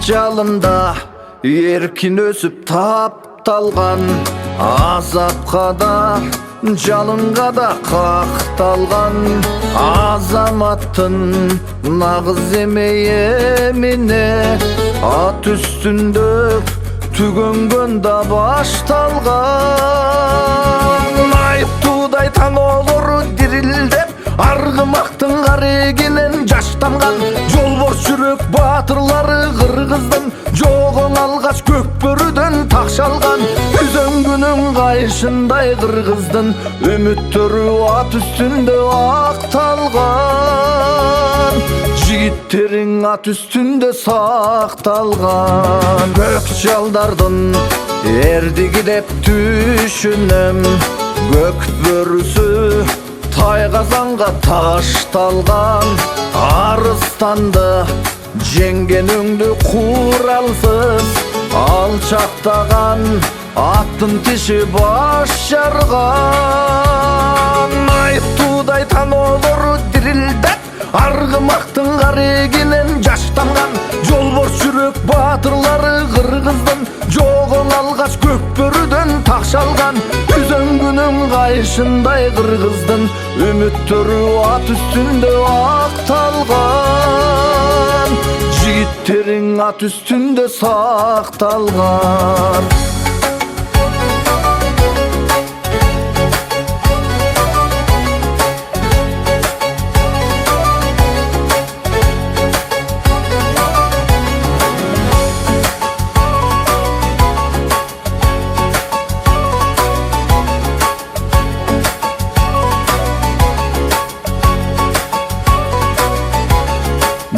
жалында еркін өсіп тапталған, азапқа да жалынға да қақталған азаматтың нағыз емейеміне ат үстінде түгөнгөн да башталған. Айыптуудай таң олору дирилдеп аргымактын карегинен жаштанған жолборс жүрөк баатырлары кыргыздын жогон алгач көкбөрүдөн такшалган үзөңгүнүн кайышындай кыргыздын үмүттөрү ат үстүндө акталган, жигиттериң ат үстүндө сакталган. Көк жалдардын эрдиги деп түшүнөм, көкбөрүсү тайгазанга ташталган, арыстанды жеңгенүңдү куралсыз алчактаган аттын тиши баш жарган. Айыптуудай таноолору дирилдеп аргымактын карегинен жаштанган жолборс жүрөк баатырлары кыргыздын жогон алгач көкбөрүдөн такшалган үзөңгүнүн кайышындай кыргыздын үмүттөрү ат үстүндө акталган, жигиттериң ат үстүндө сакталган.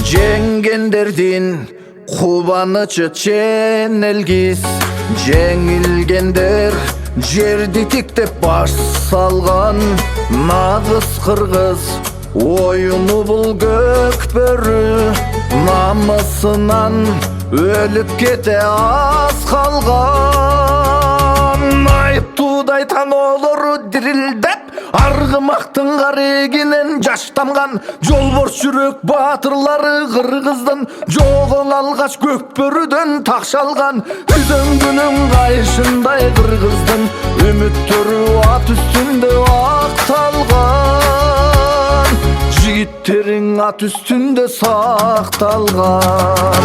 Жеңгендердин кубанычы ченелгиз, жеңилгендер жерди тиктеп баш салган нагыз кыргыз оюну бул көкбөрү намысынан өлүп кете аз калган. Айыптуудай таноолору дирилдеп аргымактын карегинен жаштанган жолборс жүрөк баатырлары кыргыздын жогон алгач көкбөрүдөн такшалган үзөңгүнүн кайышындай кыргыздын үмүттөрү ат үстүндө акталган, жигиттериң ат үстүндө сакталган.